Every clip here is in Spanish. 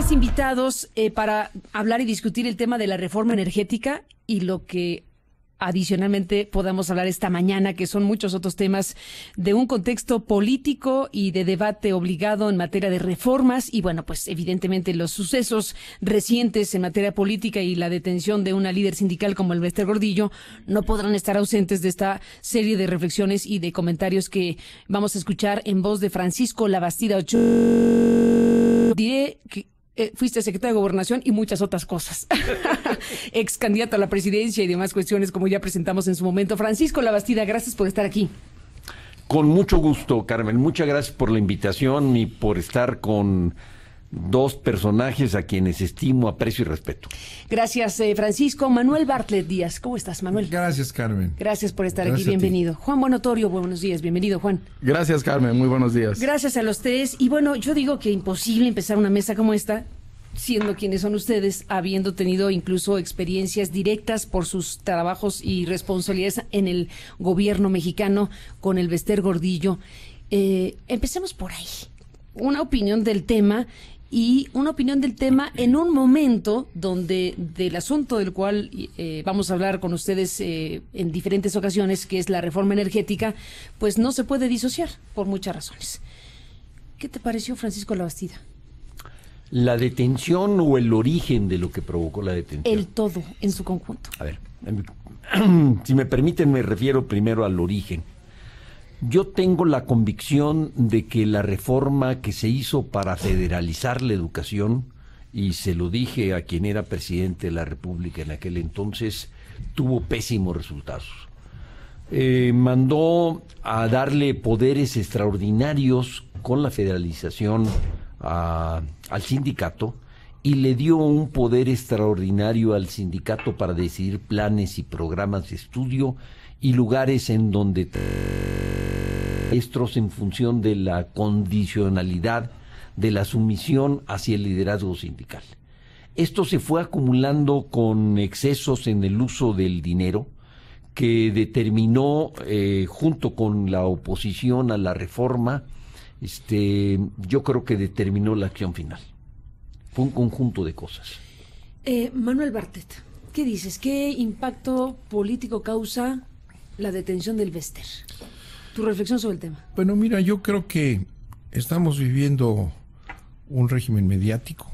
temas invitados para hablar y discutir el tema de la reforma energética y lo que adicionalmente podamos hablar esta mañana, que son muchos otros temas de un contexto político y de debate obligado en materia de reformas y bueno, pues evidentemente los sucesos recientes en materia política y la detención de una líder sindical como el Bester Gordillo no podrán estar ausentes de esta serie de reflexiones y de comentarios que vamos a escuchar en voz de Francisco Labastida Ochoa. Diré que fuiste secretario de Gobernación y muchas otras cosas. Ex candidato a la presidencia y demás cuestiones, como ya presentamos en su momento. Francisco Labastida, gracias por estar aquí. Con mucho gusto, Carmen. Muchas gracias por la invitación y por estar con dos personajes a quienes estimo, aprecio y respeto. Gracias, Francisco. Manuel Bartlett Díaz, ¿cómo estás, Manuel? Gracias, Carmen. Gracias por estar aquí, bienvenido. Juan Bonotorio, buenos días, bienvenido, Juan. Gracias, Carmen, muy buenos días. Gracias a los tres. Y bueno, yo digo que imposible empezar una mesa como esta, siendo quienes son ustedes, habiendo tenido incluso experiencias directas por sus trabajos y responsabilidades en el gobierno mexicano con el Bester Gordillo. Empecemos por ahí. Una opinión del tema y una opinión del tema en un momento donde del asunto del cual vamos a hablar con ustedes en diferentes ocasiones, que es la reforma energética, pues no se puede disociar por muchas razones. ¿Qué te pareció, Francisco Labastida? ¿La detención o el origen de lo que provocó la detención? El todo, en su conjunto. A ver, si me permiten, me refiero primero al origen. Yo tengo la convicción de que la reforma que se hizo para federalizar la educación, y se lo dije a quien era presidente de la República en aquel entonces, tuvo pésimos resultados. Mandó a darle poderes extraordinarios con la federalización al sindicato y le dio un poder extraordinario al sindicato para decidir planes y programas de estudio y lugares en donde maestros en función de la condicionalidad de la sumisión hacia el liderazgo sindical. Esto se fue acumulando con excesos en el uso del dinero que determinó, junto con la oposición a la reforma, yo creo que determinó la acción final. Fue un conjunto de cosas. Manuel Bartlett, ¿qué dices? ¿Qué impacto político causa la detención del Bester? Tu reflexión sobre el tema. Bueno, mira, yo creo que estamos viviendo un régimen mediático.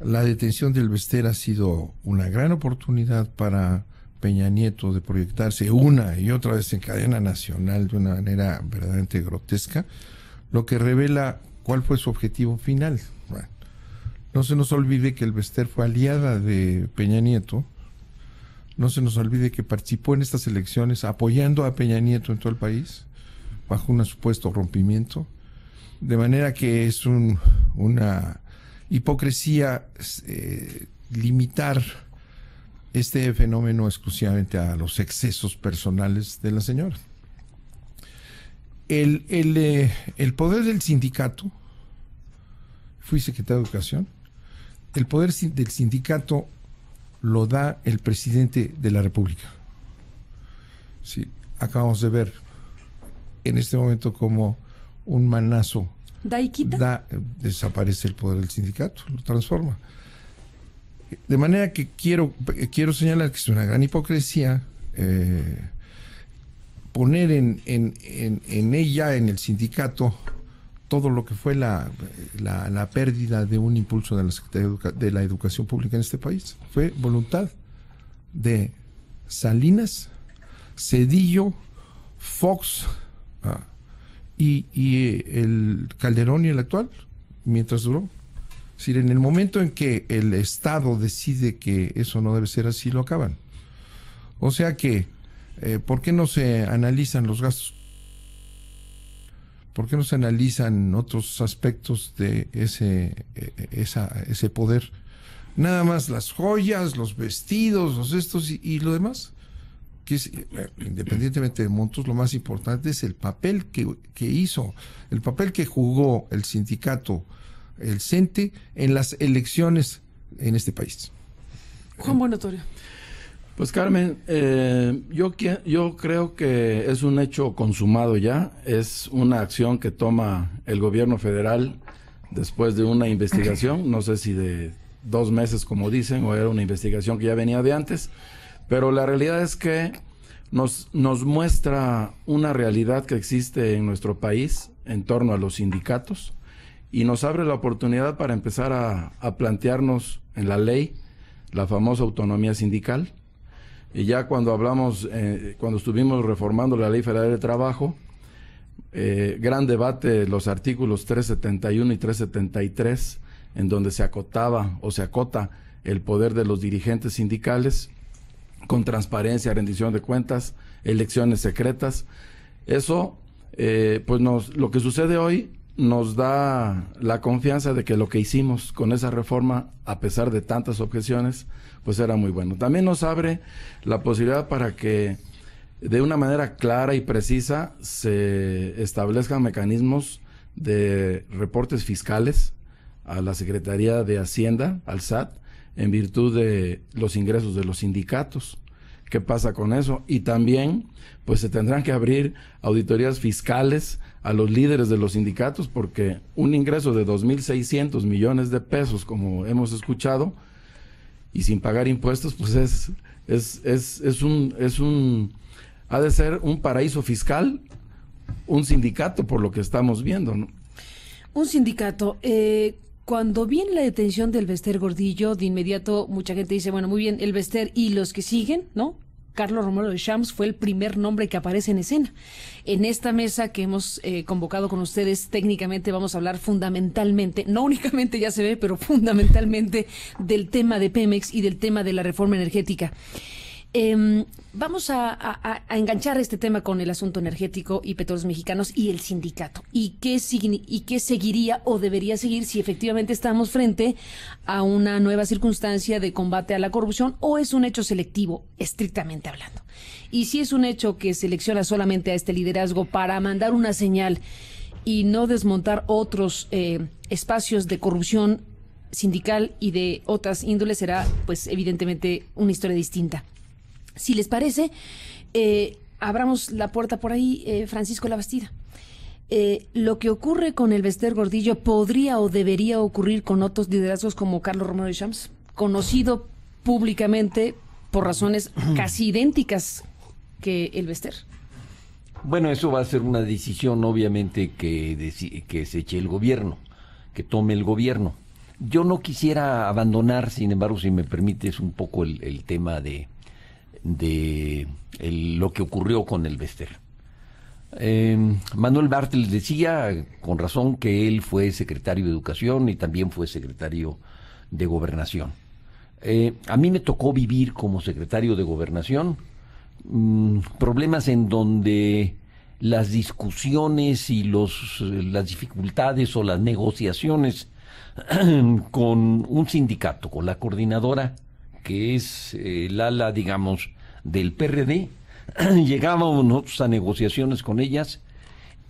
La detención del Bester ha sido una gran oportunidad para Peña Nieto de proyectarse una y otra vez en cadena nacional de una manera verdaderamente grotesca, lo que revela cuál fue su objetivo final. Bueno, no se nos olvide que el Bester fue aliada de Peña Nieto. No se nos olvide que participó en estas elecciones apoyando a Peña Nieto en todo el país, bajo un supuesto rompimiento. De manera que es una hipocresía limitar este fenómeno exclusivamente a los excesos personales de la señora. El poder del sindicato, fui secretario de Educación, el poder del sindicato lo da el presidente de la República. Sí, acabamos de ver en este momento como un manazo desaparece el poder del sindicato, lo transforma. De manera que quiero señalar que es una gran hipocresía poner en ella, en el sindicato, todo lo que fue la pérdida de un impulso de la Secretaría de la Educación Pública en este país. Fue voluntad de Salinas, Zedillo, Fox y el Calderón y el actual, mientras duró. Es decir, en el momento en que el Estado decide que eso no debe ser así, lo acaban. O sea que, ¿por qué no se analizan los gastos? ¿Por qué no se analizan otros aspectos de ese poder? Nada más las joyas, los vestidos, los estos y lo demás. Que es, independientemente de montos, lo más importante es el papel que hizo, el papel que jugó el sindicato, el CENTE, en las elecciones en este país. Juan Bonotorio. Pues Carmen, yo creo que es un hecho consumado ya, es una acción que toma el gobierno federal después de una investigación, no sé si de 2 meses como dicen, o era una investigación que ya venía de antes, pero la realidad es que nos muestra una realidad que existe en nuestro país en torno a los sindicatos y nos abre la oportunidad para empezar a plantearnos en la ley la famosa autonomía sindical. Y ya cuando hablamos, cuando estuvimos reformando la Ley Federal de Trabajo, gran debate los artículos 371 y 373, en donde se acotaba o se acota el poder de los dirigentes sindicales con transparencia, rendición de cuentas, elecciones secretas. Eso, pues lo que sucede hoy nos da la confianza de que lo que hicimos con esa reforma, a pesar de tantas objeciones, pues era muy bueno. También nos abre la posibilidad para que de una manera clara y precisa se establezcan mecanismos de reportes fiscales a la Secretaría de Hacienda, al SAT, en virtud de los ingresos de los sindicatos. ¿Qué pasa con eso? Y también, pues se tendrán que abrir auditorías fiscales a los líderes de los sindicatos, porque un ingreso de 2.600 millones de pesos, como hemos escuchado, y sin pagar impuestos, pues ha de ser un paraíso fiscal, un sindicato, por lo que estamos viendo, ¿no? Un sindicato. Cuando viene la detención del Bester Gordillo, de inmediato mucha gente dice, bueno, muy bien, el Bester y los que siguen, ¿no? Carlos Romero de Champs fue el primer nombre que aparece en escena. En esta mesa que hemos convocado con ustedes, técnicamente vamos a hablar fundamentalmente, no únicamente ya se ve, pero fundamentalmente del tema de Pemex y del tema de la reforma energética. Vamos a enganchar este tema con el asunto energético y Petróleos Mexicanos y el sindicato. ¿Y qué seguiría o debería seguir si efectivamente estamos frente a una nueva circunstancia de combate a la corrupción o es un hecho selectivo, estrictamente hablando? Y si es un hecho que selecciona solamente a este liderazgo para mandar una señal y no desmontar otros espacios de corrupción sindical y de otras índoles, será pues evidentemente una historia distinta. Si les parece, abramos la puerta por ahí, Francisco Labastida. Lo que ocurre con el Bester Gordillo podría o debería ocurrir con otros liderazgos como Carlos Romero de Champs, conocido públicamente por razones casi idénticas que el Bester. Bueno, eso va a ser una decisión, obviamente, que se eche el gobierno, que tome el gobierno. Yo no quisiera abandonar, sin embargo, si me permites, un poco el tema de lo que ocurrió con el Bester. Manuel Bartels decía con razón que él fue secretario de Educación y también fue secretario de Gobernación. A mí me tocó vivir como secretario de Gobernación problemas en donde las discusiones y las dificultades o las negociaciones con un sindicato, con la coordinadora, que es el ala, digamos, del PRD, llegábamos nosotros a negociaciones con ellas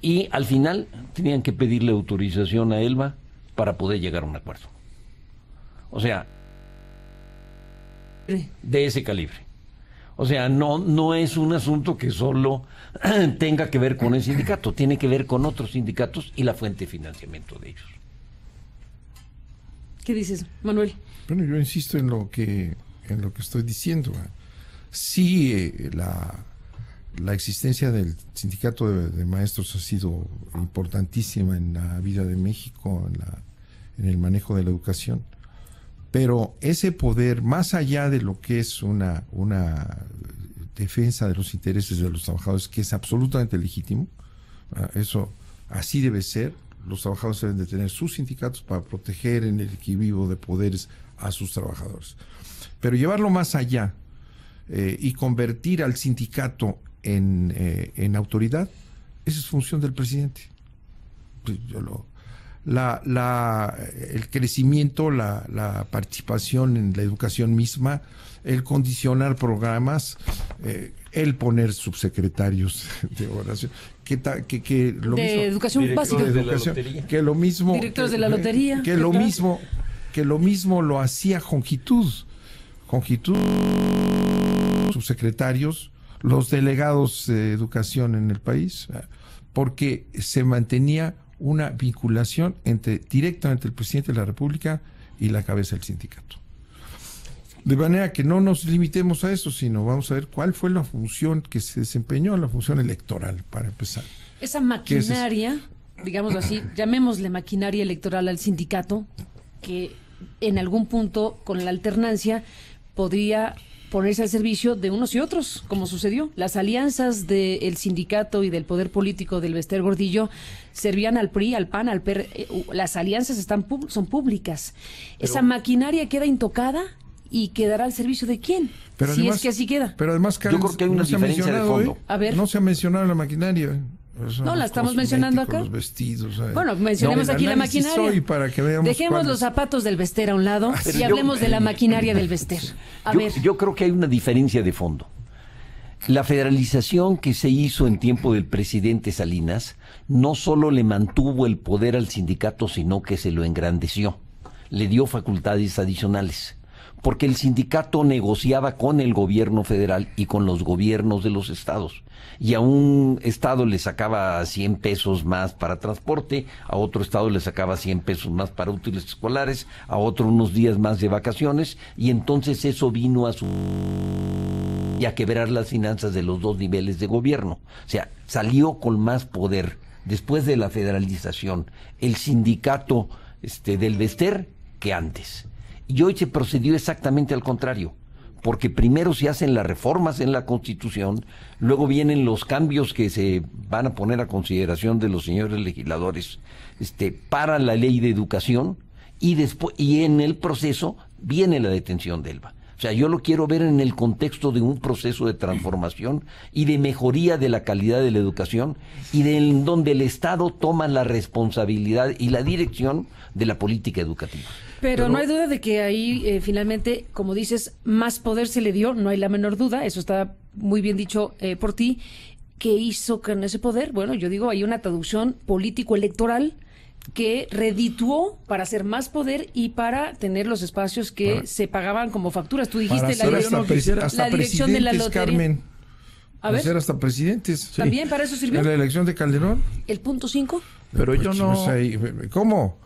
y al final tenían que pedirle autorización a Elba para poder llegar a un acuerdo. O sea, de ese calibre. O sea, no es un asunto que solo tenga que ver con el sindicato, tiene que ver con otros sindicatos y la fuente de financiamiento de ellos. ¿Qué dices, Manuel? Bueno, yo insisto en lo que estoy diciendo. Sí, la existencia del sindicato de maestros ha sido importantísima en la vida de México, en el manejo de la educación, pero ese poder, más allá de lo que es una defensa de los intereses de los trabajadores, que es absolutamente legítimo, eso así debe ser. Los trabajadores deben de tener sus sindicatos para proteger en el equilibrio de poderes a sus trabajadores. Pero llevarlo más allá y convertir al sindicato en autoridad, esa es función del presidente. El crecimiento, la participación en la educación misma, el condicionar programas, el poner subsecretarios de oración, que lo de mismo, educación básica, de la lotería, que lo mismo, directores de la lotería, que lo mismo lo hacía Jongitud, subsecretarios, los delegados de educación en el país, porque se mantenía una vinculación directamente el presidente de la República y la cabeza del sindicato. De manera que no nos limitemos a eso, sino vamos a ver cuál fue la función que se desempeñó, la función electoral, para empezar. Esa maquinaria, digamos así, llamémosle maquinaria electoral al sindicato, que en algún punto, con la alternancia, podría ponerse al servicio de unos y otros, como sucedió. Las alianzas del sindicato y del poder político del Bester Gordillo servían al PRI, al PAN, al PER. Las alianzas son públicas. Esa maquinaria queda intocada y quedará al servicio de quién, pero si además, es que así queda. Pero además, Karen, yo creo que hay una diferencia de fondo. A ver. No se ha mencionado la maquinaria. No, la estamos mencionando acá. Los vestidos. Bueno, mencionemos aquí la maquinaria. Para que veamos dejemos los zapatos del Bester a un lado y hablemos de la maquinaria del Bester. Yo creo que hay una diferencia de fondo. La federalización que se hizo en tiempo del presidente Salinas no solo le mantuvo el poder al sindicato, sino que se lo engrandeció. Le dio facultades adicionales. Porque el sindicato negociaba con el gobierno federal y con los gobiernos de los estados. Y a un estado le sacaba 100 pesos más para transporte, a otro estado le sacaba 100 pesos más para útiles escolares, a otro unos días más de vacaciones, y entonces eso vino a quebrar las finanzas de los dos niveles de gobierno. O sea, salió con más poder después de la federalización el sindicato del Bester que antes. Y hoy se procedió exactamente al contrario, porque primero se hacen las reformas en la Constitución, luego vienen los cambios que se van a poner a consideración de los señores legisladores para la ley de educación, y en el proceso viene la detención de Elba. O sea, yo lo quiero ver en el contexto de un proceso de transformación y de mejoría de la calidad de la educación, y en donde el Estado toma la responsabilidad y la dirección de la política educativa. Pero no hay duda de que ahí finalmente, como dices, más poder se le dio, no hay la menor duda, eso está muy bien dicho por ti. ¿Qué hizo con ese poder? Bueno, yo digo, hay una traducción político-electoral que redituó para hacer más poder y para tener los espacios que se pagaban como facturas. Tú dijiste la dirección de la lotería. Carmen, a ver, hacer hasta presidentes. Sí. ¿También para eso sirvió? En la elección de Calderón. ¿El punto 5? Pero yo no... ¿Cómo?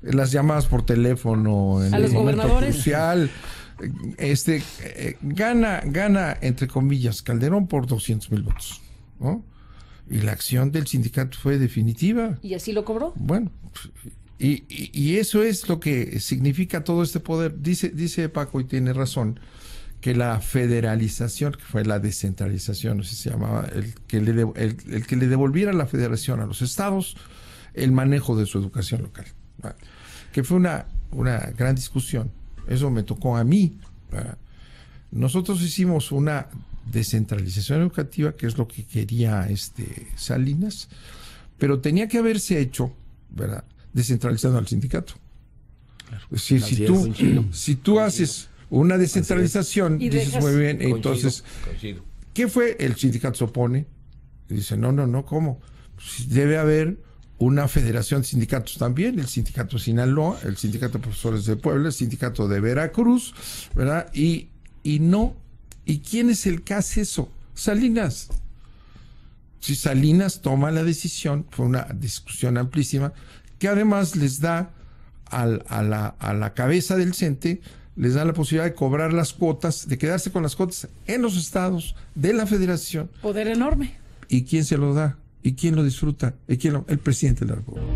Las llamadas por teléfono en a el los momento gobernadores crucial. Gana, entre comillas, Calderón por 200,000 votos, ¿no? Y la acción del sindicato fue definitiva. ¿Y así lo cobró? Bueno, y eso es lo que significa todo este poder. Dice Paco, y tiene razón, que la federalización, que fue la descentralización, así se llamaba, el que le devolviera la federación a los estados el manejo de su educación local, ¿verdad? Que fue una gran discusión. Eso me tocó a mí, ¿verdad? Nosotros hicimos una descentralización educativa, que es lo que quería Salinas, pero tenía que haberse hecho, ¿verdad?, descentralizando al sindicato. Claro. Es decir, si tú haces una descentralización, dices muy bien, entonces, ¿qué fue? El sindicato se opone y dice, no, ¿cómo? Pues debe haber una federación de sindicatos también, el sindicato de Sinaloa, el sindicato de profesores de Puebla, el sindicato de Veracruz, ¿verdad? Y no. ¿Y quién es el que hace eso? Salinas. Si Salinas toma la decisión, fue una discusión amplísima, que además les da a la cabeza del CENTE, les da la posibilidad de cobrar las cuotas, de quedarse con las cuotas en los estados de la federación. Poder enorme. ¿Y quién se lo da? ¿Y quién lo disfruta? El presidente de la República.